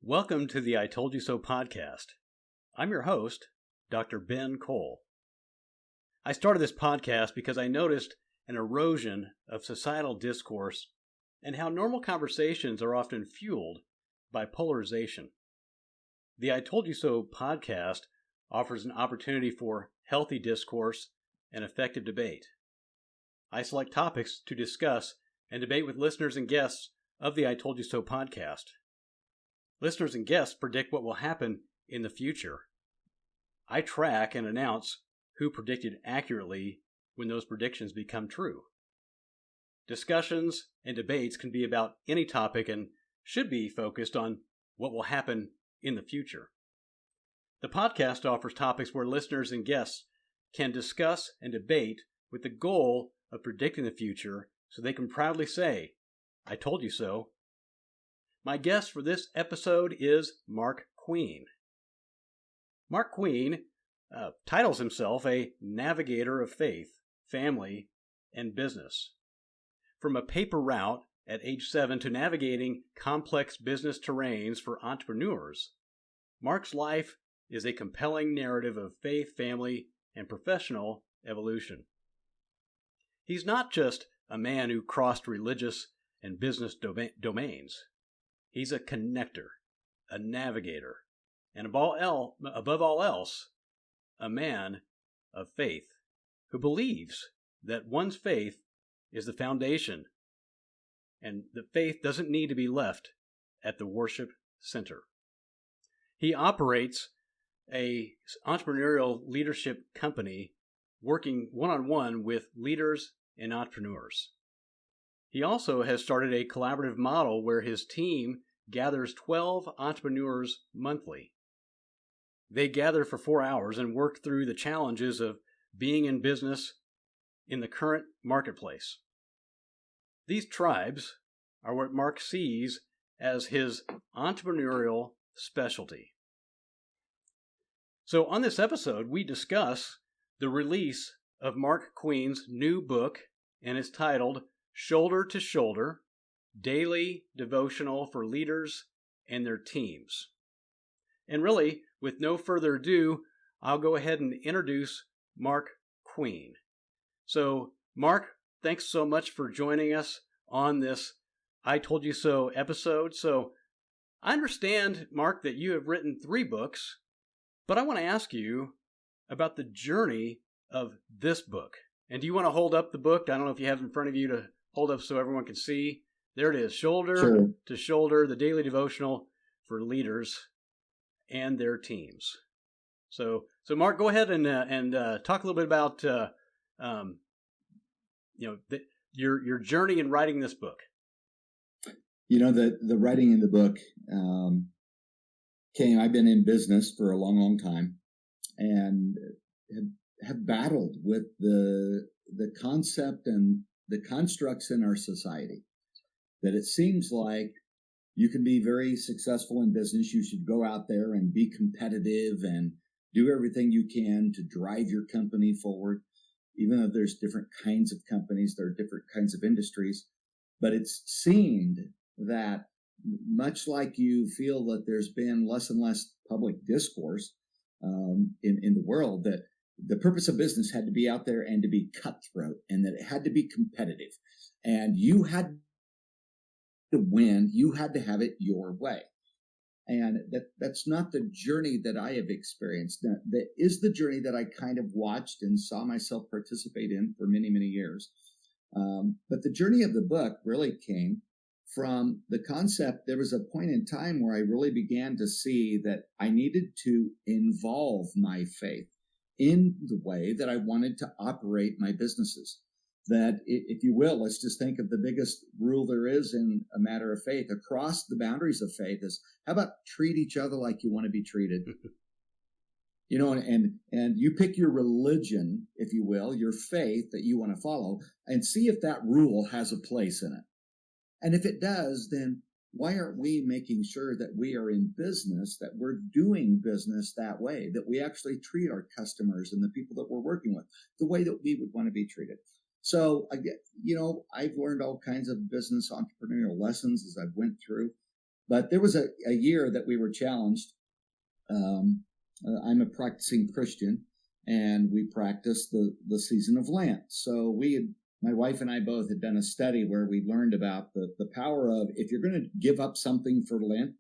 Welcome to the I Told You So podcast. I'm your host, Dr. Ben Kohl. I started this podcast because I noticed an erosion of societal discourse and how normal conversations are often fueled by polarization. The I Told You So podcast offers an opportunity for healthy discourse and effective debate. I select topics to discuss and debate with listeners and guests of the I Told You So podcast. Listeners and guests predict what will happen in the future. I track and announce who predicted accurately when those predictions become true. Discussions and debates can be about any topic and should be focused on what will happen in the future. The podcast offers topics where listeners and guests can discuss and debate with the goal of predicting the future so they can proudly say, "I told you so." My guest for this episode is Mark Queen. Mark Queen titles himself a navigator of faith, family, and business. From a paper route at age 7 to navigating complex business terrains for entrepreneurs, Mark's life is a compelling narrative of faith, family, and professional evolution. He's not just a man who crossed religious and business domains. He's a connector, a navigator, and above all else, a man of faith who believes that one's faith is the foundation and that faith doesn't need to be left at the worship center. He operates an entrepreneurial leadership company working one-on-one with leaders and entrepreneurs. He also has started a collaborative model where his team gathers 12 entrepreneurs monthly. They gather for 4 hours and work through the challenges of being in business in the current marketplace. These tribes are what Mark sees as his entrepreneurial specialty. So on this episode, we discuss the release of Mark Queen's new book, and it's titled Shoulder to Shoulder, Daily Devotional for Leaders and Their Teams. And really, with no further ado, I'll go ahead and introduce Mark Queen. So, Mark, thanks so much for joining us on this I Told You So episode. So, I understand, Mark, that you have written 3 books, but I want to ask you about the journey of this book. And do you want to hold up the book? I don't know if you have it in front of you to hold up so everyone can see. There it is, Shoulder to Shoulder, the daily devotional for leaders and their teams. So Mark, go ahead and talk a little bit about your journey in writing this book. You know, the writing in the book came. I've been in business for a long, long time, and have battled with the concept and the constructs in our society that it seems like you can be very successful in business. You should go out there and be competitive and do everything you can to drive your company forward, even though there's different kinds of companies, there are different kinds of industries. But it's seemed that much like you feel that there's been less and less public discourse in the world, that the purpose of business had to be out there and to be cutthroat, and that it had to be competitive, and you had to win. You had to have it your way. And that's not the journey that I have experienced. That is the journey that I kind of watched and saw myself participate in for many, many years. But the journey of the book really came from the concept. There was a point in time where I really began to see that I needed to involve my faith in the way that I wanted to operate my businesses. That, if you will, let's just think of the biggest rule there is in a matter of faith across the boundaries of faith is, how about treat each other like you want to be treated? You know, and you pick your religion, if you will, your faith that you want to follow, and see if that rule has a place in it. And if it does, then why aren't we making sure that we are in business, that we're doing business that way, that we actually treat our customers and the people that we're working with the way that we would want to be treated? So, I've learned all kinds of business entrepreneurial lessons as I went through. But there was a year that we were challenged. I'm a practicing Christian, and we practiced the season of Lent. So my wife and I both had done a study where we learned about the power of, if you're going to give up something for Lent,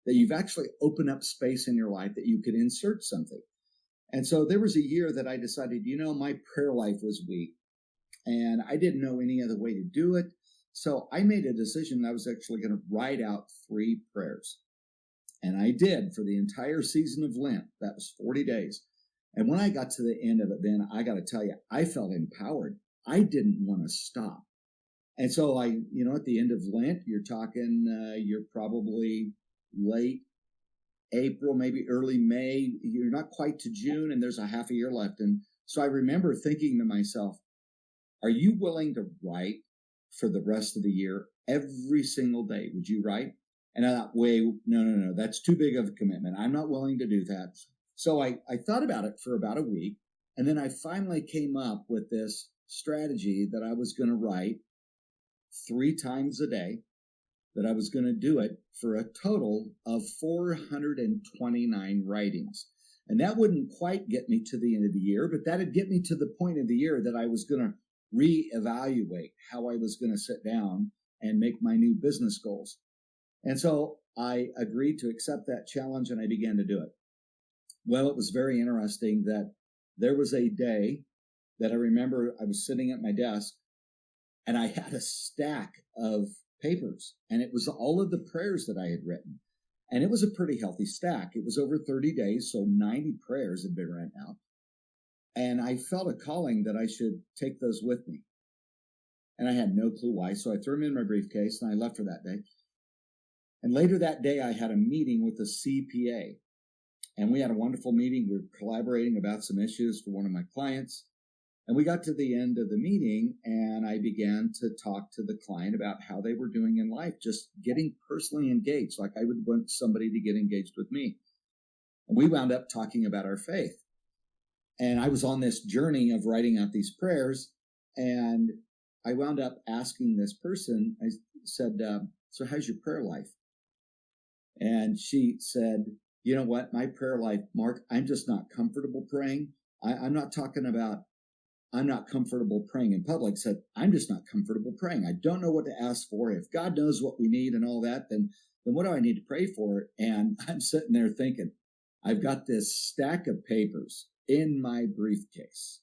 that you've actually opened up space in your life that you could insert something. And so there was a year that I decided, my prayer life was weak, and I didn't know any other way to do it. So I made a decision that I was actually going to write out 3 prayers. And I did for the entire season of Lent. That was 40 days. And when I got to the end of it, Ben, I got to tell you, I felt empowered. I didn't want to stop. And so at the end of Lent, you're probably late April, maybe early May. You're not quite to June, and there's a half a year left. And so I remember thinking to myself, are you willing to write for the rest of the year every single day? Would you write? And I thought, no, that's too big of a commitment. I'm not willing to do that. So I thought about it for about a week, and then I finally came up with this strategy that I was going to write 3 times a day, that I was going to do it for a total of 429 writings. And that wouldn't quite get me to the end of the year, but that'd get me to the point of the year that I was going to reevaluate how I was going to sit down and make my new business goals. And so I agreed to accept that challenge, and I began to do it. Well, it was very interesting that there was a day that I remember I was sitting at my desk, and I had a stack of papers, and it was all of the prayers that I had written. And it was a pretty healthy stack. It was over 30 days, so 90 prayers had been written out. And I felt a calling that I should take those with me. And I had no clue why, so I threw them in my briefcase, and I left for that day. And later that day, I had a meeting with a CPA. And we had a wonderful meeting. We were collaborating about some issues for one of my clients. And we got to the end of the meeting, and I began to talk to the client about how they were doing in life, just getting personally engaged, like I would want somebody to get engaged with me. And we wound up talking about our faith. And I was on this journey of writing out these prayers, and I wound up asking this person, I said, so how's your prayer life? And she said, you know what, my prayer life, Mark, I'm just not comfortable praying. I'm not talking about I'm not comfortable praying in public. Said, I'm just not comfortable praying. I don't know what to ask for. If God knows what we need and all that, then what do I need to pray for? And I'm sitting there thinking, I've got this stack of papers in my briefcase.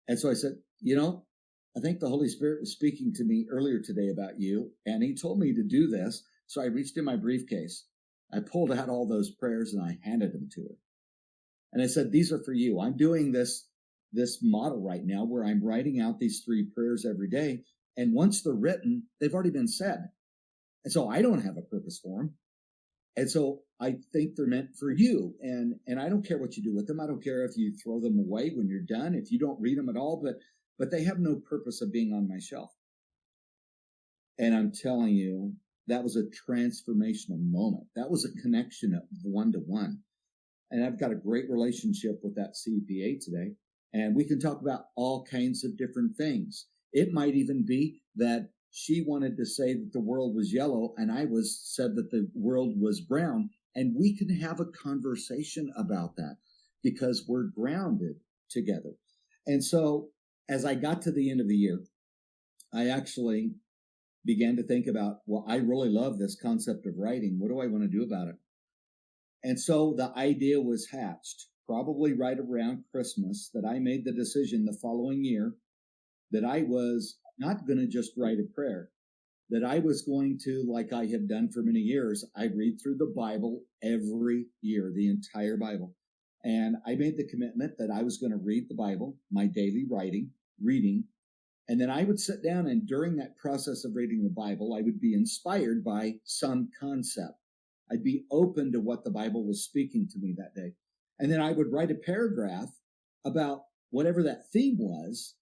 And so I said, I think the Holy Spirit was speaking to me earlier today about you, and he told me to do this. So I reached in my briefcase. I pulled out all those prayers, and I handed them to her. And I said, these are for you. I'm doing this model right now where I'm writing out these 3 prayers every day. And once they're written, they've already been said. And so I don't have a purpose for them. And so I think they're meant for you. And I don't care what you do with them. I don't care if you throw them away when you're done, if you don't read them at all, but they have no purpose of being on my shelf. And I'm telling you, that was a transformational moment. That was a connection of 1-to-1. And I've got a great relationship with that CPA today. And we can talk about all kinds of different things. It might even be that she wanted to say that the world was yellow, and I said that the world was brown. And we can have a conversation about that because we're grounded together. And so as I got to the end of the year, I actually began to think about, well, I really love this concept of writing. What do I want to do about it? And so the idea was hatched, probably right around Christmas, that I made the decision the following year that I was not going to just write a prayer, that I was going to, like I have done for many years, I read through the Bible every year, the entire Bible. And I made the commitment that I was going to read the Bible, my daily reading, and then I would sit down, and during that process of reading the Bible, I would be inspired by some concept. I'd be open to what the Bible was speaking to me that day. And then I would write a paragraph about whatever that theme was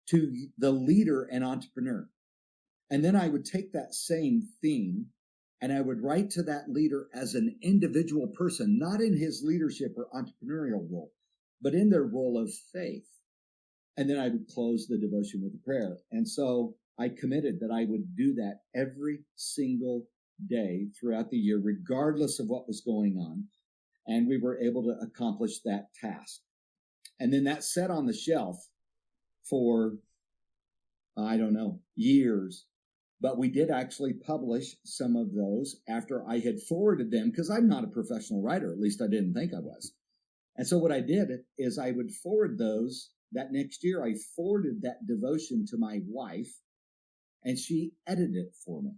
to the leader and entrepreneur. And then I would take that same theme and I would write to that leader as an individual person, not in his leadership or entrepreneurial role, but in their role of faith. And then I would close the devotion with a prayer. And so I committed that I would do that every single day throughout the year, regardless of what was going on. And we were able to accomplish that task. And then that sat on the shelf for, I don't know, years. But we did actually publish some of those after I had forwarded them, because I'm not a professional writer. At least I didn't think I was. And so what I did is I would forward those. That next year, I forwarded that devotion to my wife, and she edited it for me.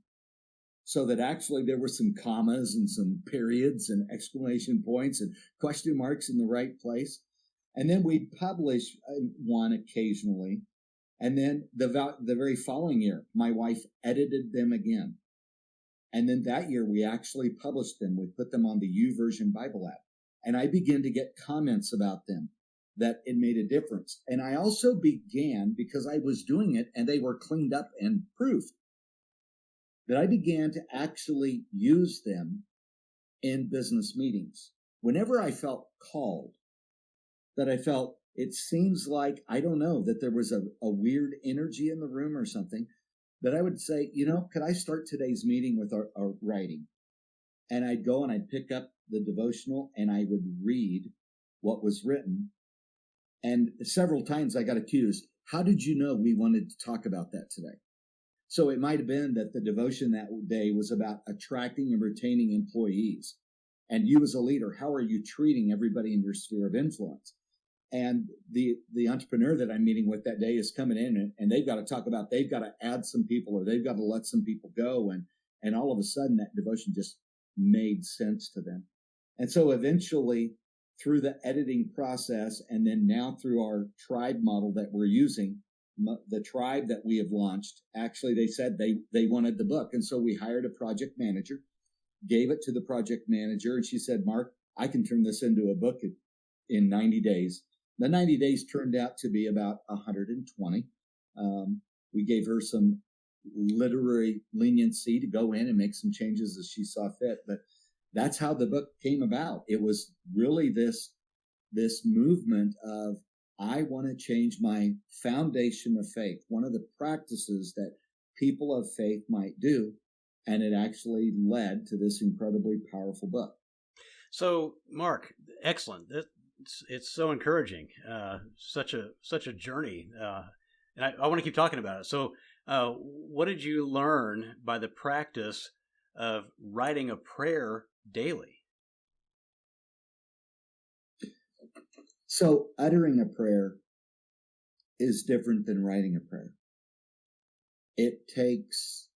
So that actually there were some commas and some periods and exclamation points and question marks in the right place. And then we'd publish one occasionally. And then the very following year, my wife edited them again. And then that year, we actually published them. We put them on the YouVersion Bible app. And I began to get comments about them, that it made a difference. And I also began, because I was doing it and they were cleaned up and proofed, that I began to actually use them in business meetings. Whenever I felt called, that I felt it seems like, I don't know, that there was a weird energy in the room or something, that I would say, could I start today's meeting with our writing? And I'd go and I'd pick up the devotional and I would read what was written. And several times I got accused, how did you know we wanted to talk about that today? So it might have been that the devotion that day was about attracting and retaining employees. And you as a leader, how are you treating everybody in your sphere of influence? And the entrepreneur that I'm meeting with that day is coming in and they've got to talk about, they've got to add some people or they've got to let some people go. And all of a sudden that devotion just made sense to them. And so eventually through the editing process, and then now through our tribe model that we're using, the tribe that we have launched, actually they said they wanted the book. And so we hired a project manager, gave it to the project manager. And she said, Mark, I can turn this into a book in 90 days. The 90 days turned out to be about 120. We gave her some literary leniency to go in and make some changes as she saw fit. But that's how the book came about. It was really this movement of, I want to change my foundation of faith, one of the practices that people of faith might do. And it actually led to this incredibly powerful book. So, Mark, excellent. It's so encouraging. Such a journey. And I want to keep talking about it. So, what did you learn by the practice of writing a prayer daily? So uttering a prayer is different than writing a prayer. It takes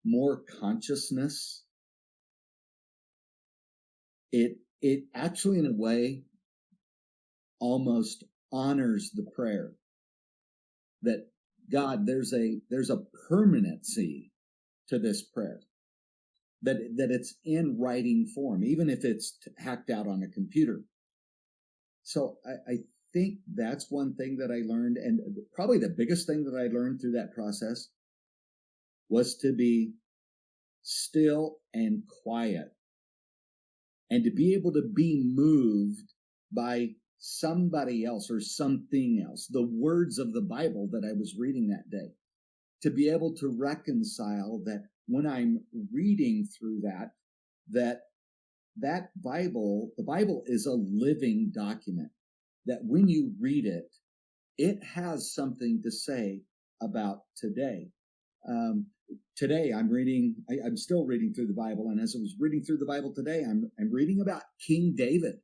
more consciousness. It actually, in a way, almost honors the prayer. That God, there's a permanency to this prayer. That it's in writing form, even if it's hacked out on a computer. So I think that's one thing that I learned, and probably the biggest thing that I learned through that process was to be still and quiet, and to be able to be moved by somebody else or something else, the words of the Bible that I was reading that day, to be able to reconcile that when I'm reading through that Bible, the Bible is a living document, that when you read it, it has something to say about today. Today I'm still reading through the Bible. And as I was reading through the Bible today, I'm reading about King David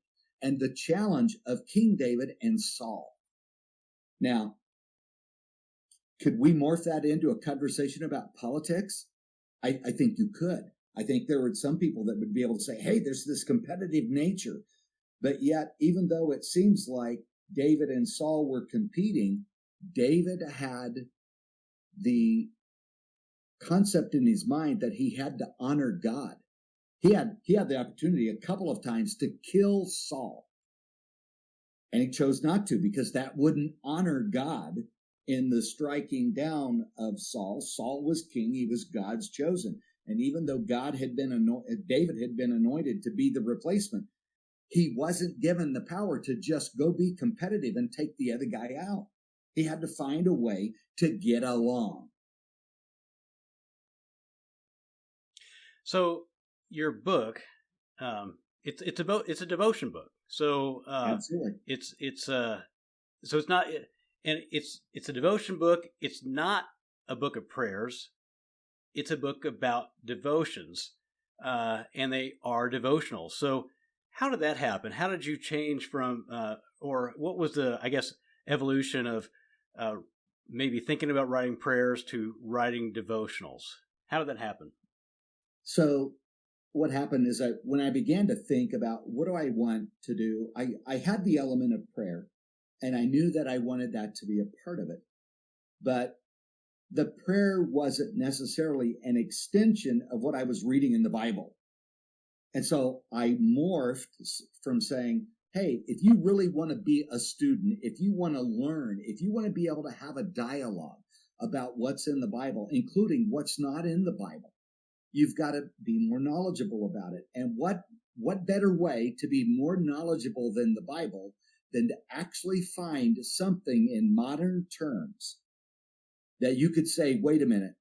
and the challenge of King David and Saul. Now, could we morph that into a conversation about politics? I think you could. I think there were some people that would be able to say, hey, there's this competitive nature. But yet, even though it seems like David and Saul were competing, David had the concept in his mind that he had to honor God. He had the opportunity a couple of times to kill Saul. And he chose not to, because that wouldn't honor God in the striking down of Saul. Saul was king. He was God's chosen. And even though David had been anointed to be the replacement, he wasn't given the power to just go be competitive and take the other guy out. He had to find a way to get along. So your book, it's a devotion book. So Absolutely. So it's not, and it's a devotion book. It's not a book of prayers. It's a book about devotions, and they are devotional. So how did that happen? How did you change from, or what was the, I guess, evolution of maybe thinking about writing prayers to writing devotionals? How did that happen? So what happened is that when I began to think about what do I want to do, I had the element of prayer, and I knew that I wanted that to be a part of it. But the prayer wasn't necessarily an extension of what I was reading in the Bible. And so I morphed from saying, hey, if you really want to be a student, if you want to learn, if you want to be able to have a dialogue about what's in the Bible, including what's not in the Bible, you've got to be more knowledgeable about it. And what better way to be more knowledgeable than the Bible than to actually find something in modern terms that you could say, wait a minute,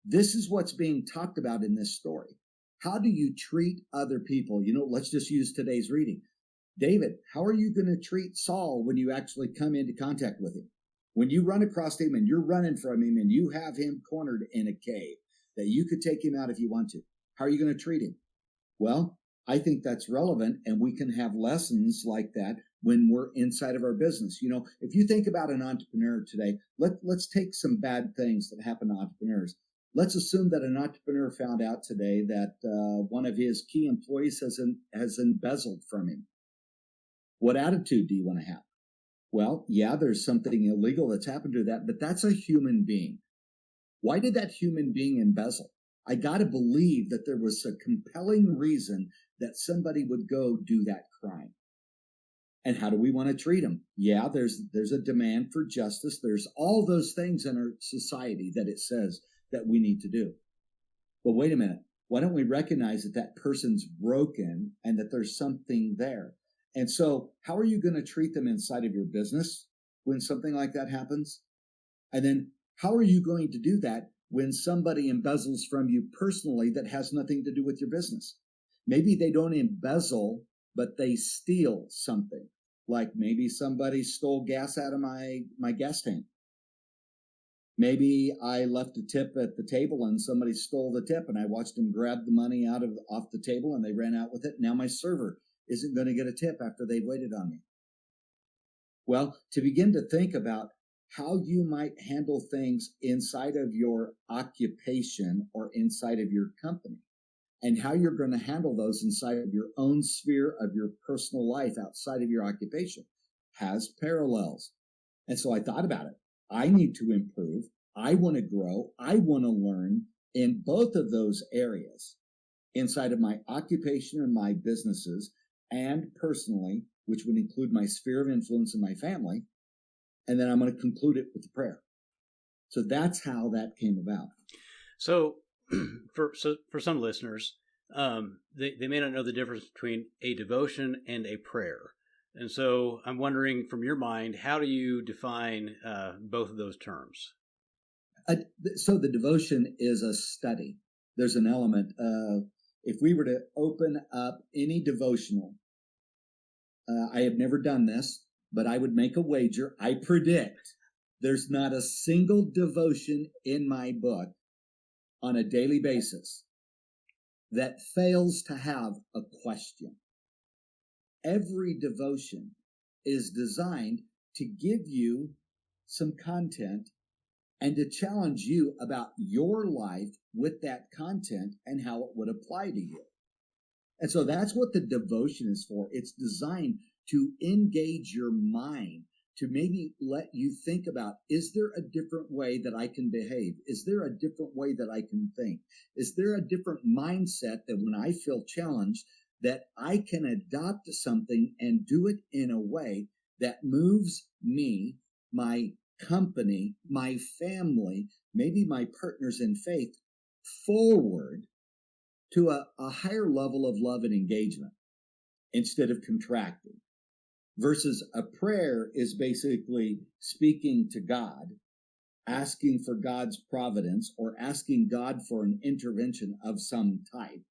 this is what's being talked about in this story. How do you treat other people? Let's just use today's reading. David, how are you going to treat Saul when you actually come into contact with him? When you run across him and you're running from him and you have him cornered in a cave that you could take him out if you want to, how are you going to treat him? Well, I think that's relevant, and we can have lessons like that when we're inside of our business. If you think about an entrepreneur today, let's take some bad things that happen to entrepreneurs. Let's assume that an entrepreneur found out today that one of his key employees has embezzled from him. What attitude do you want to have? Well, yeah, there's something illegal that's happened to that, but that's a human being. Why did that human being embezzle? I got to believe that there was a compelling reason that somebody would go do that crime. And how do we want to treat them? Yeah, there's a demand for justice. There's all those things in our society that it says that we need to do. But wait a minute. Why don't we recognize that that person's broken and that there's something there? And so how are you going to treat them inside of your business when something like that happens? And then how are you going to do that when somebody embezzles from you personally that has nothing to do with your business? Maybe they don't embezzle, but they steal something. Like maybe somebody stole gas out of my gas tank. Maybe I left a tip at the table and somebody stole the tip and I watched them grab the money off the table and they ran out with it. Now my server isn't going to get a tip after they've waited on me. Well, to begin to think about how you might handle things inside of your occupation or inside of your company, and how you're going to handle those inside of your own sphere of your personal life outside of your occupation has parallels. And so I thought about it. I need to improve. I want to grow. I want to learn in both of those areas inside of my occupation and my businesses and personally, which would include my sphere of influence in my family. And then I'm going to conclude it with a prayer. So that's how that came about. So for some listeners, they may not know the difference between a devotion and a prayer. And so I'm wondering, from your mind, how do you define both of those terms? So the devotion is a study. There's an element. If we were to open up any devotional, I have never done this, but I would make a wager. I predict there's not a single devotion in my book on a daily basis that fails to have a question. Every devotion is designed to give you some content and to challenge you about your life with that content and how it would apply to you. And so that's what the devotion is for. It's designed to engage your mind, to maybe let you think about, is there a different way that I can behave? Is there a different way that I can think? Is there a different mindset that when I feel challenged, that I can adopt something and do it in a way that moves me, my company, my family, maybe my partners in faith forward to a higher level of love and engagement instead of contracting. Versus a prayer is basically speaking to God, asking for God's providence or asking God for an intervention of some type.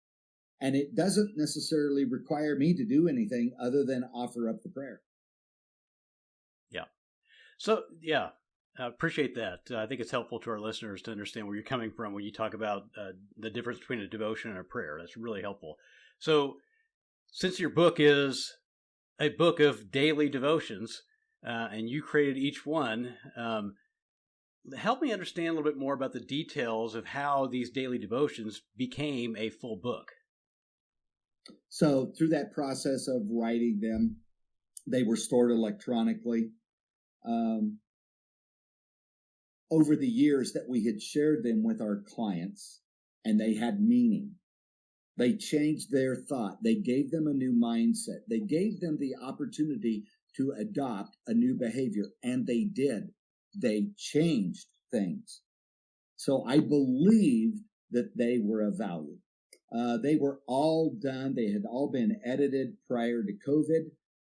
And it doesn't necessarily require me to do anything other than offer up the prayer. Yeah. So, yeah, I appreciate that. I think it's helpful to our listeners to understand where you're coming from when you talk about the difference between a devotion and a prayer. That's really helpful. So, since your book is a book of daily devotions, and you created each one, help me understand a little bit more about the details of how these daily devotions became a full book. So through that process of writing them, they were stored electronically. Over the years that we had shared them with our clients, and they had meaning. They changed their thought. They gave them a new mindset. They gave them the opportunity to adopt a new behavior, and they did. They changed things. So I believe that they were of value. They were all done. They had all been edited prior to COVID.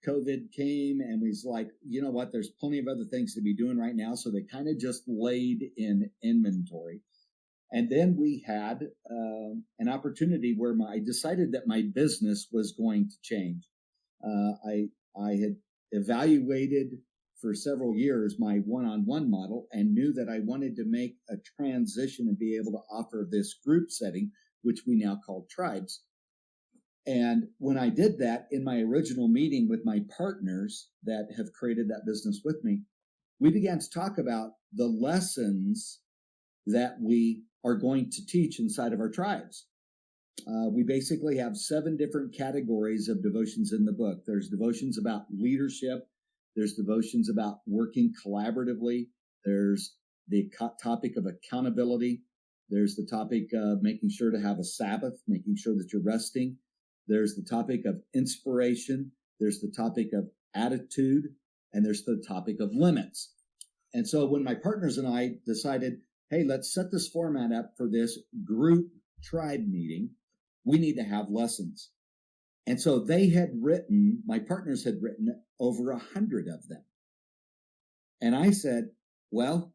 COVID came and was like, you know what, there's plenty of other things to be doing right now. So they kind of just laid in inventory. And then we had an opportunity where I decided that my business was going to change. I had evaluated for several years my one-on-one model and knew that I wanted to make a transition and be able to offer this group setting, which we now call tribes. And when I did that in my original meeting with my partners that have created that business with me, we began to talk about the lessons that we are going to teach inside of our tribes. We basically have 7 different categories of devotions in the book. There's devotions about leadership. There's devotions about working collaboratively. There's the topic of accountability. There's the topic of making sure to have a Sabbath, making sure that you're resting. There's the topic of inspiration. There's the topic of attitude. And there's the topic of limits. And so when my partners and I decided, hey, let's set this format up for this group tribe meeting, we need to have lessons. And so my partners had written over 100 of them. And I said, well,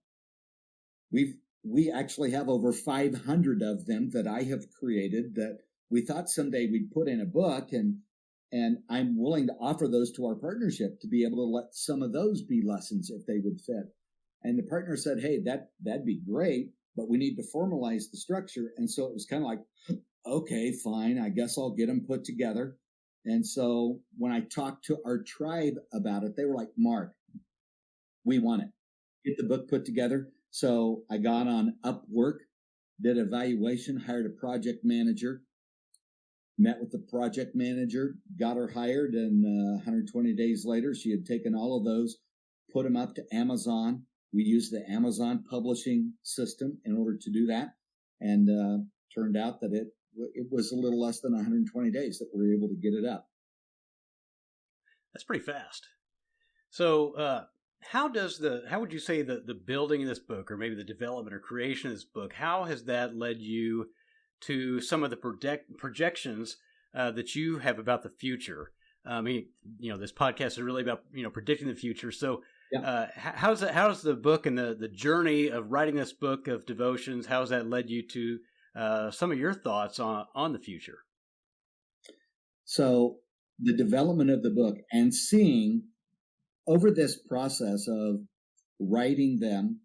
we actually have over 500 of them that I have created that we thought someday we'd put in a book, and I'm willing to offer those to our partnership to be able to let some of those be lessons if they would fit. And the partner said, hey, that'd be great, but we need to formalize the structure. And so it was kind of like, okay, fine, I guess I'll get them put together. And so when I talked to our tribe about it, they were like, Mark, we want it. Get the book put together. So I got on Upwork, did evaluation, hired a project manager, met with the project manager, got her hired, and 120 days later, she had taken all of those, put them up to Amazon. We used the Amazon publishing system in order to do that, and turned out that it was a little less than 120 days that we were able to get it up. That's pretty fast. So how would you say the building of this book, or maybe the development or creation of this book, how has that led you to some of the projections that you have about the future? I mean, this podcast is really about, predicting the future. So yeah. How's the book and the journey of writing this book of devotions, how has that led you to some of your thoughts on the future? So the development of the book and seeing over this process of writing them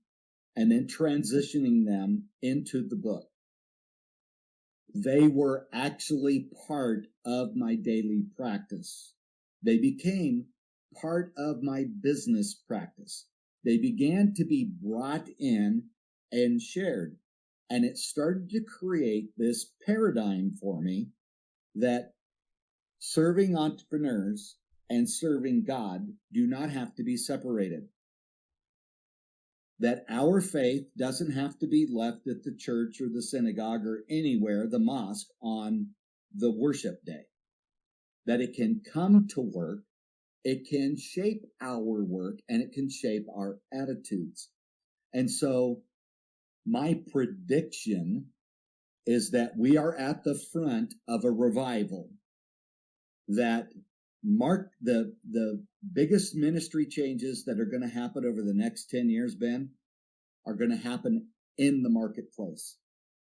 and then transitioning them into the book, they were actually part of my daily practice. They became part of my business practice. They began to be brought in and shared. And it started to create this paradigm for me that serving entrepreneurs and serving God do not have to be separated. That our faith doesn't have to be left at the church or the synagogue or anywhere, the mosque, on the worship day. That it can come to work, it can shape our work, and it can shape our attitudes. And so my prediction is that we are at the front of a revival that mark the biggest ministry changes that are going to happen over the next 10 years, Ben, are going to happen in the marketplace.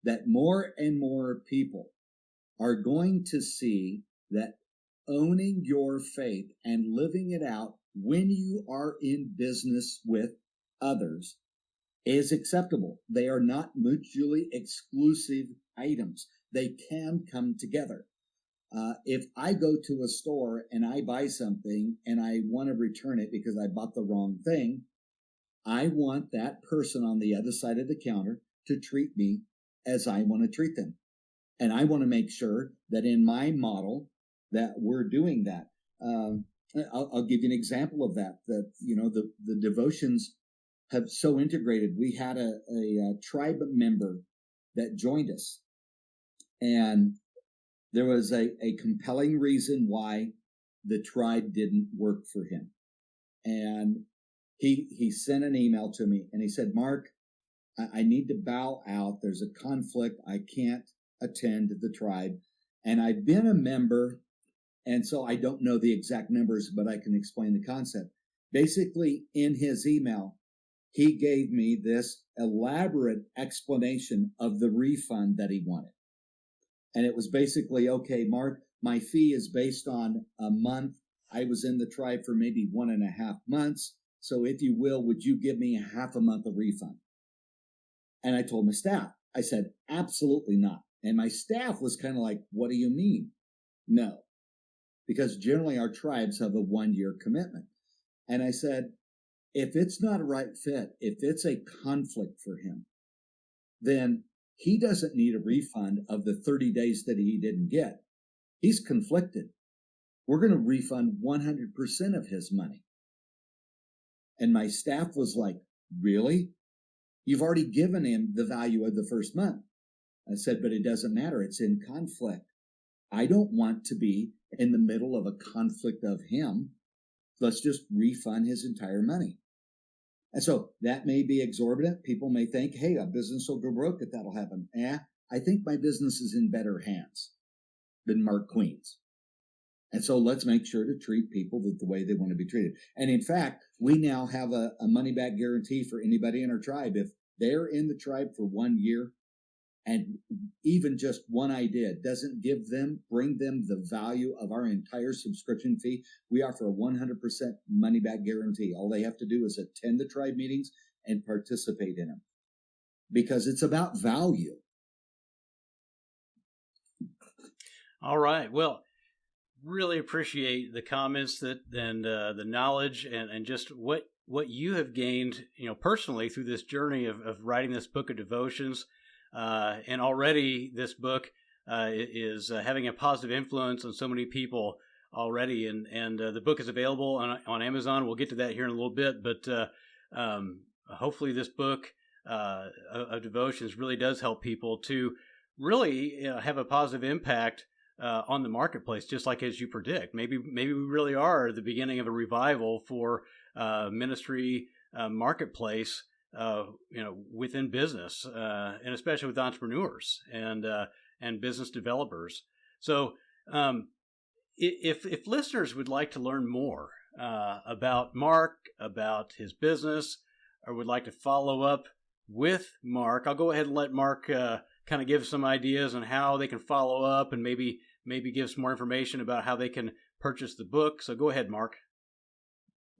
That more and more people are going to see that owning your faith and living it out when you are in business with others is acceptable. They are not mutually exclusive items. They can come together. If I go to a store and I buy something and I want to return it because I bought the wrong thing, I want that person on the other side of the counter to treat me as I want to treat them. And I want to make sure that in my model that we're doing that. I'll give you an example of that, the devotions have so integrated. We had a tribe member that joined us, and there was a compelling reason why the tribe didn't work for him. And he sent an email to me and he said, Mark, I need to bow out. There's a conflict. I can't attend the tribe. And I've been a member, and so I don't know the exact numbers, but I can explain the concept. Basically, in his email, he gave me this elaborate explanation of the refund that he wanted. And it was basically, okay, Mark, my fee is based on a month. I was in the tribe for maybe 1.5 months. So if you will, would you give me half a month of refund? And I told my staff, I said, absolutely not. And my staff was kind of like, what do you mean? No, because generally our tribes have a 1-year commitment. And I said, if it's not a right fit, if it's a conflict for him, then he doesn't need a refund of the 30 days that he didn't get. He's conflicted. We're going to refund 100% of his money. And my staff was like, really? You've already given him the value of the first month. I said, but it doesn't matter. It's in conflict. I don't want to be in the middle of a conflict of him. Let's just refund his entire money. And so that may be exorbitant. People may think, hey, a business will go broke if that'll happen. I think my business is in better hands than Mark Queen's. And so let's make sure to treat people the way they want to be treated. And in fact, we now have a money-back guarantee for anybody in our tribe. If they're in the tribe for 1 year and even just one idea doesn't bring them the value of our entire subscription fee, we offer a 100% money-back guarantee. All they have to do is attend the tribe meetings and participate in them, because it's about value. All right. Well, really appreciate the comments and the knowledge and just what you have gained, personally through this journey of writing this book of devotions. And already this book is having a positive influence on so many people already. And the book is available on Amazon. We'll get to that here in a little bit. But hopefully this book of devotions really does help people to really have a positive impact on the marketplace, just like as you predict. Maybe we really are the beginning of a revival for ministry marketplace. Within business, and especially with entrepreneurs and business developers. So, if listeners would like to learn more about Mark, about his business, or would like to follow up with Mark, I'll go ahead and let Mark kind of give some ideas on how they can follow up, and maybe give some more information about how they can purchase the book. So, go ahead, Mark.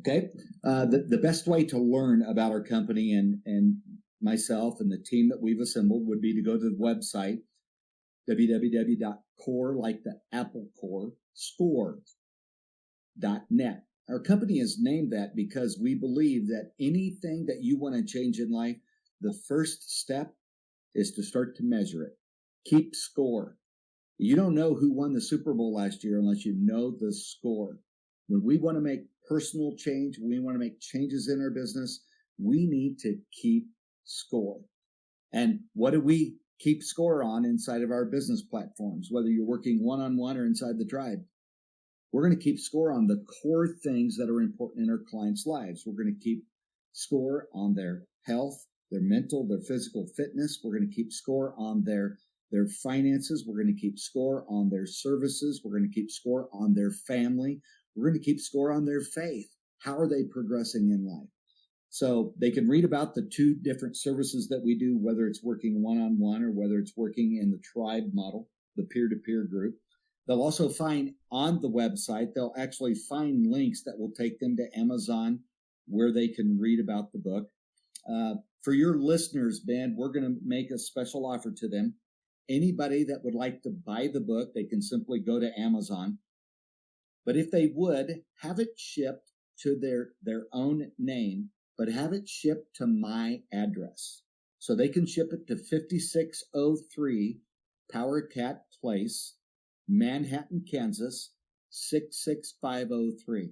Okay. The best way to learn about our company and myself and the team that we've assembled would be to go to the website, www.core, like the Apple Core, store.net. Our company is named that because we believe that anything that you want to change in life, the first step is to start to measure it. Keep score. You don't know who won the Super Bowl last year unless you know the score. When we want to make personal change, we want to make changes in our business, we need to keep score. And what do we keep score on inside of our business platforms, whether you're working one-on-one or inside the tribe? We're going to keep score on the core things that are important in our clients' lives. We're going to keep score on their health, their mental, their physical fitness. We're going to keep score on their finances. We're going to keep score on their services. We're going to keep score on their family. We're going to keep score on their faith. How are they progressing in life? So they can read about the 2 different services that we do, whether it's working one-on-one or whether it's working in the tribe model. the peer-to-peer group. They'll also find on the website, they'll actually find links that will take them to Amazon where they can read about the book. For your listeners, Ben, we're going to make a special offer to them. Anybody that would like to buy the book, they can simply go to Amazon. But if they would, have it shipped to their own name, but have it shipped to my address. So they can ship it to 5603 Power Cat Place, Manhattan, Kansas, 66503.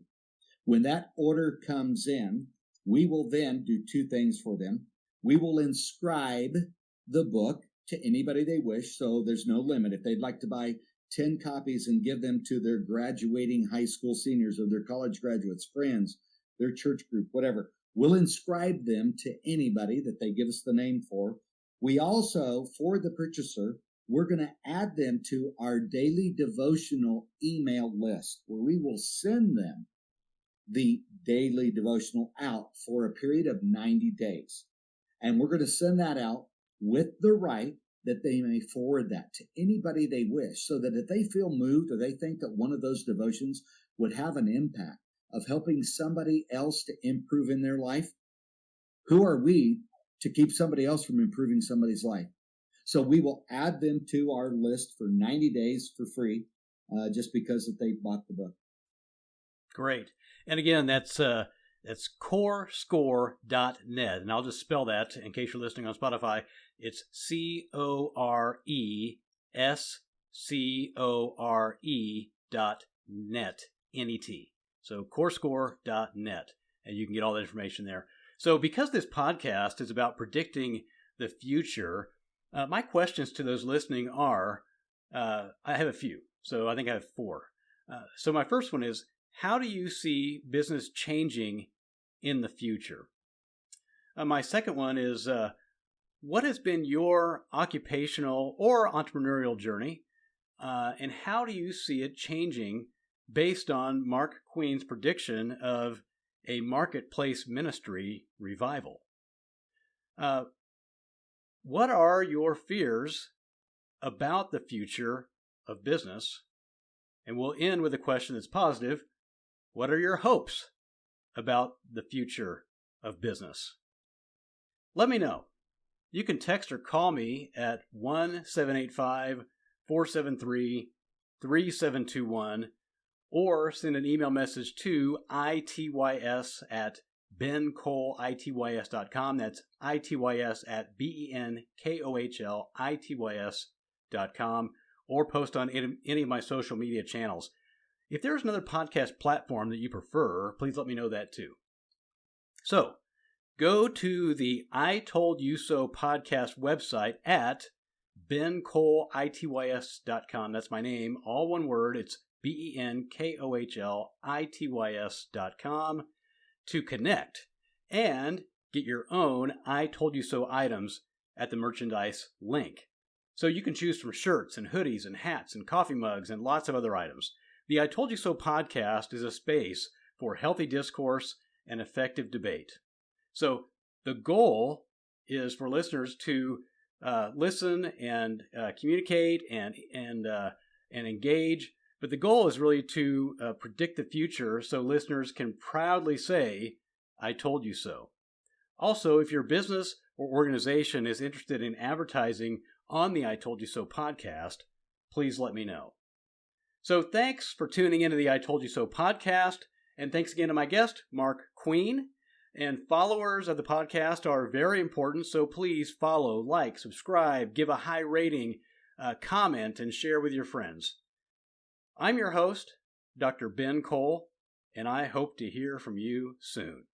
When that order comes in, we will then do two things for them. We will inscribe the book to anybody they wish, so there's no limit. If they'd like to buy 10 copies and give them to their graduating high school seniors or their college graduates, friends, their church group, whatever, we'll inscribe them to anybody that they give us the name for. We also, for the purchaser, we're going to add them to our daily devotional email list where we will send them the daily devotional out for a period of 90 days. And we're going to send that out with the right that they may forward that to anybody they wish, so that if they feel moved or they think that one of those devotions would have an impact of helping somebody else to improve in their life, who are we to keep somebody else from improving somebody's life? So we will add them to our list for 90 days for free, just because that they bought the book. Great. And again, that's corescore.net. And I'll just spell that in case you're listening on Spotify. It's CORESCORE.net, N-E-T. So corescore.net. And you can get all that information there. So because this podcast is about predicting the future, my questions to those listening are, I have a few. So I think I have four. So my first one is, how do you see business changing in the future? My second one is, what has been your occupational or entrepreneurial journey, and how do you see it changing based on Mark Queen's prediction of a marketplace ministry revival? What are your fears about the future of business? And we'll end with a question that's positive. What are your hopes about the future of business? Let me know. You can text or call me at 1-785-473-3721 or send an email message to ITYS@BenKohlITYS.com. That's ITYS@BenKohlITYS.com, or post on any of my social media channels. If there's another podcast platform that you prefer, please let me know that too. So, go to the I Told You So podcast website at BenKohlITYS.com. That's my name, all one word. It's BenKohlITYS.com to connect and get your own I Told You So items at the merchandise link. So you can choose from shirts and hoodies and hats and coffee mugs and lots of other items. The I Told You So podcast is a space for healthy discourse and effective debate. So the goal is for listeners to listen and communicate and engage. But the goal is really to predict the future so listeners can proudly say, I told you so. Also, if your business or organization is interested in advertising on the I Told You So podcast, please let me know. So thanks for tuning into the I Told You So podcast, and thanks again to my guest, Mark Queen. And followers of the podcast are very important, so please follow, like, subscribe, give a high rating, comment, and share with your friends. I'm your host, Dr. Ben Kohl, and I hope to hear from you soon.